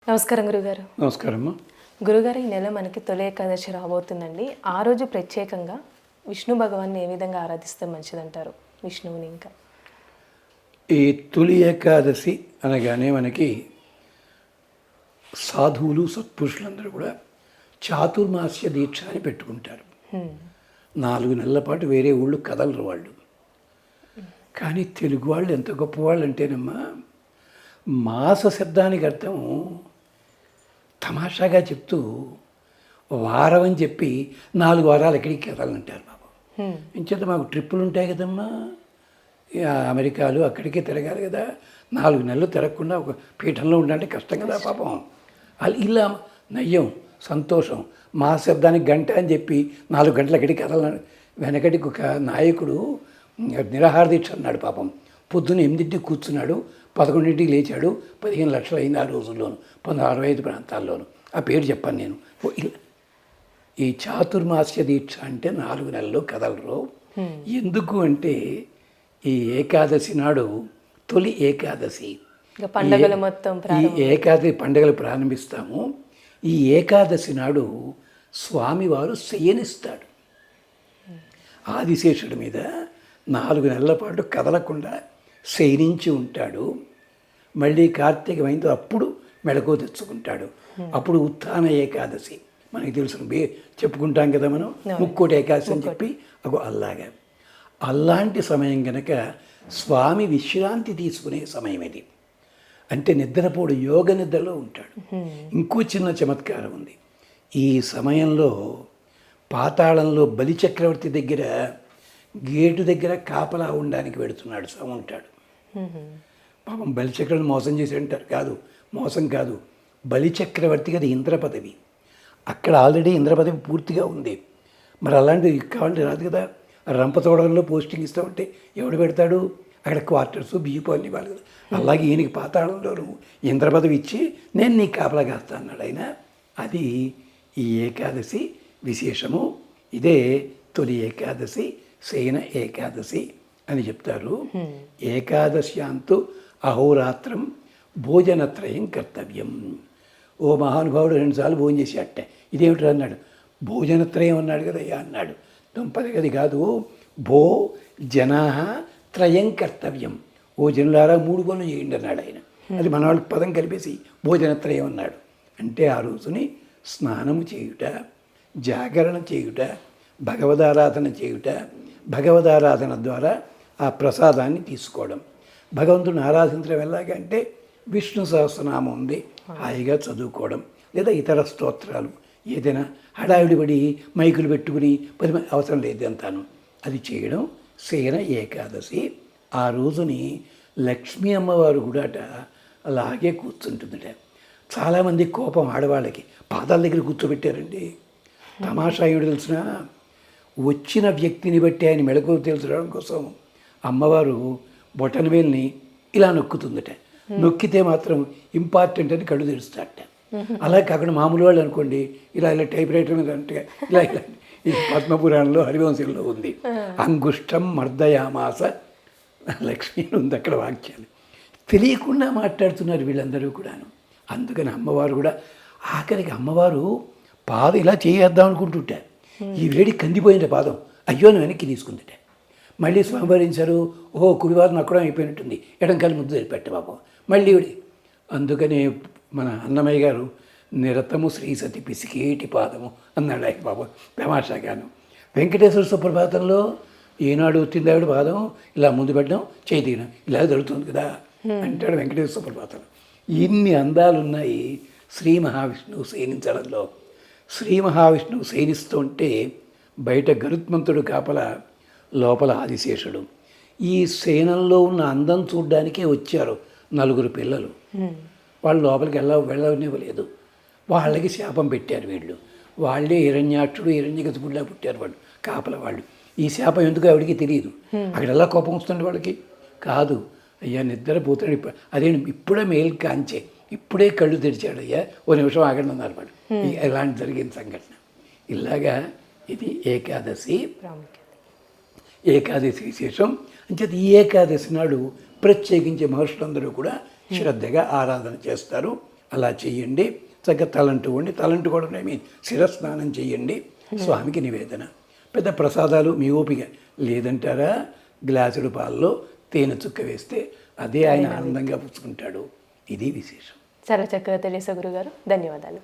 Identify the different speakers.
Speaker 1: నమస్కారం గురుగారు.
Speaker 2: నమస్కారం.
Speaker 1: గురుగారు, ఈ నెల మనకి తొలి ఏకాదశి రాబోతుందండి. ఆ రోజు ప్రత్యేకంగా విష్ణు భగవాన్ని ఏ విధంగా ఆరాధిస్తే మంచిదంటారు? విష్ణువుని ఇంకా
Speaker 2: ఈ తొలి ఏకాదశి అనగానే మనకి సాధువులు సత్పురుషులందరూ కూడా చాతుర్మాస్య దీక్ష అని పెట్టుకుంటారు. 4 నెలల పాటు వేరే ఊళ్ళు కదలరు వాళ్ళు. కానీ తెలుగు వాళ్ళు ఎంత గొప్పవాళ్ళు అంటేనమ్మా, మాస శబ్దానికి అర్థం తమాషాగా చెప్తూ వారం అని చెప్పి 4 వారాలు ఎక్కడికి కదలంటారు బాబు. ఇంచేత మాకు ట్రిప్పులు ఉంటాయి కదమ్మా, అమెరికాలు అక్కడికే తిరగాలి కదా. 4 నెలలు తిరగకుండా ఒక పీఠంలో ఉండాలంటే కష్టం కదా పాపం. ఇలా నయ్యం సంతోషం. మా శబ్దానికి గంట అని చెప్పి 4 గంటలు ఎక్కడికి కదలన్నాడు. వెనకటికి ఒక నాయకుడు నిరాహార దీక్ష అన్నాడు పాపం. పొద్దున్న 8ంటికి కూర్చున్నాడు, 11ంటికి లేచాడు. 15 లక్షలు అయింది ఆ రోజుల్లోను, 1965 ప్రాంతాల్లోను. ఆ పేరు చెప్పాను నేను. ఈ చాతుర్మాస్య దీక్ష అంటే 4 నెలలు కదలరు. ఎందుకు అంటే ఈ ఏకాదశి నాడు తొలి ఏకాదశి,
Speaker 1: పండుగలు మొత్తం
Speaker 2: ఈ ఏకాదశి పండుగలు ప్రారంభిస్తాము. ఈ ఏకాదశి నాడు స్వామివారు శయనిస్తాడు ఆదిశేషుడి మీద. 4 నెలల పాటు కదలకుండా శయనించి ఉంటాడు. మళ్ళీ కార్తీక అయిందో అప్పుడు మెడకో తెచ్చుకుంటాడు. అప్పుడు ఉత్థాన ఏకాదశి మనకి తెలుసు, చెప్పుకుంటాం కదా మనం, ముక్కోటి ఏకాదశి అని చెప్పి. అలాగా అలాంటి సమయం కనుక స్వామి విశ్రాంతి తీసుకునే సమయం ఇది. అంటే నిద్రపోడు, యోగ నిద్రలో ఉంటాడు. ఇంకో చిన్న చమత్కారం ఉంది. ఈ సమయంలో పాతాళంలో బలిచక్రవర్తి దగ్గర గేటు దగ్గర కాపలా ఉండడానికి పెడుతున్నాడు ఉంటాడు. పాపం బలిచక్రవర్తి మోసం చేసి అంటారు. కాదు, మోసం కాదు. బలిచక్రవర్తికి అది ఇంద్ర పదవి. అక్కడ ఆల్రెడీ ఇంద్ర పదవి పూర్తిగా ఉంది. మరి అలాంటిది కావాలంటే రాదు కదా. రంపతోడలో పోస్టింగ్ ఇస్తామంటే ఎవడు పెడతాడు? అక్కడ క్వార్టర్స్ బియ్యపు అన్ని ఇవ్వాలి కదా. అలాగే ఈయనకి పాతాళంలో ఇంద్ర పదవి ఇచ్చి నేను నీకు కాపలా కాస్తా అన్నాడు ఆయన. అది ఈ ఏకాదశి విశేషము. ఇదే తొలి ఏకాదశి, శయన ఏకాదశి అని చెప్తారు. ఏకాదశ్యాంతు అహోరాత్రం భోజనత్రయం కర్తవ్యం. ఓ మహానుభావుడు 2 సార్లు భోజనం చేసి అట్టే. ఇదేమిటి అన్నాడు. భోజనత్రయం అన్నాడు కదా అన్నాడు. దంపతి కాదు, భో జనా త్రయం కర్తవ్యం. ఓ జనులారా 3 పనులు చేయండి అన్నాడు ఆయన. అది మన వాళ్ళకి పదం కలిపేసి భోజనత్రయం అన్నాడు. అంటే ఆ రోజుని స్నానము చేయుట, జాగరణ చేయుట, భగవదారాధన చేయుట, భగవదారాధన ద్వారా ఆ ప్రసాదాన్ని తీసుకోవడం. భగవంతుని ఆరాధించడం ఎలాగంటే విష్ణు సహస్రనామం ఉంది, హాయిగా చదువుకోవడం, లేదా ఇతర స్తోత్రాలు ఏదైనా హడావిడిపడి మైకులు పెట్టుకుని అవసరం లేదు అంతాను. అది చేయడం శయన ఏకాదశి. ఆ రోజుని లక్ష్మీ అమ్మవారు కూడా అలాగే కూర్చుంటుందట. చాలామంది కోపం ఆడవాళ్ళకి పాదాల దగ్గర కూర్చోబెట్టారండి. తమాషా ఏమిటి తెలిసిన, వచ్చిన వ్యక్తిని బట్టి ఆయన మెళకువ తెలుసుకోవడం కోసం అమ్మవారు బొటనవేలుని ఇలా నొక్కుతుందట. నొక్కితే మాత్రం ఇంపార్టెంట్ అని కళ్ళు తెరుస్తాడట. అలా కాకుండా మామూలు వాళ్ళు అనుకోండి ఇలా టైప్ రైటర్ మీద అంటే ఇలా ఇది పద్మపురాణంలో హరివంశంలో ఉంది. అంగుష్టం మర్దయామాస లక్ష్మీ ఉంది అక్కడ వాక్యాలు. తెలియకుండా మాట్లాడుతున్నారు వీళ్ళందరూ కూడాను. అందుకని అమ్మవారు కూడా ఆఖరికి అమ్మవారు పాదం ఇలా చేయేద్దాం అనుకుంటుంటారు. ఈ వేడి కందిపోయిన పాదం అయ్యో వెనక్కి తీసుకుందిట. మళ్ళీ స్వామివారించారు. ఓహో కుడివారం అక్కడం అయిపోయినట్టుంది, ఎడం కాలు ముద్దు తెలిపెట్ట పాపం మళ్ళీ. అందుకనే మన అన్నమయ్య గారు నిరతము శ్రీ సతి పిసికేటి పాదము అన్నాడు ఆయన పాపం తమాషాగాను. వెంకటేశ్వర సుప్రభాతంలో ఏనాడు వచ్చిందావిడ పాదం ఇలా ముందు పెట్టడం, చేయి తీయడం ఇలా జరుగుతుంది కదా అంటాడు వెంకటేశ్వర సుప్రభాతం. ఇన్ని అందాలున్నాయి శ్రీ మహావిష్ణువు శయనించడంలో. శ్రీ మహావిష్ణువు శయనిస్తుంటే బయట గరుత్మంతుడు కాపల, లోపల ఆదిశేషుడు. ఈ శయనంలో ఉన్న అందం చూడ్డానికే వచ్చారు 4 పిల్లలు. వాళ్ళు లోపలికి వెళ్ళనివ్వలేదు. వాళ్ళకి శాపం పెట్టారు వీళ్ళు. వాళ్ళే హిరణ్యాక్షుడు హిరణ్యకశిపుడిలా పుట్టారు వాళ్ళు కాపల వాళ్ళు. ఈ శాపం ఎందుకు ఆవిడికి తెలియదు. అక్కడ ఎలా కోపం వస్తుంది వాళ్ళకి. కాదు అయ్యా నిద్రపోతాడు, అదే ఇప్పుడే మేలు కాంచే, ఇప్పుడే కళ్ళు తెరిచాడు అయ్యా, ఓ నిమిషం ఆగండి అన్నారు వాళ్ళు. ఎలాంటి జరిగిన సంఘటన. ఇలాగా ఇది ఏకాదశి. ఏకాదశి విశేషం అంచేత ఈ ఏకాదశి నాడు ప్రత్యేకించి మహర్షులందరూ కూడా శ్రద్ధగా ఆరాధన చేస్తారు. అలా చెయ్యండి. చక్కగా తలంటు వండి, తలంటు కూడా మీ శిరస్నానం చేయండి, స్వామికి నివేదన. పెద్ద ప్రసాదాలు మీ ఓపిక లేదంటారా, గ్లాసుడు పాలలో తేనె చుక్క వేస్తే అదే ఆయన ఆనందంగా పుచ్చుకుంటాడు. ఇది విశేషం.
Speaker 1: చాలా చక్కగా తెలియసే గురుగారు, ధన్యవాదాలు.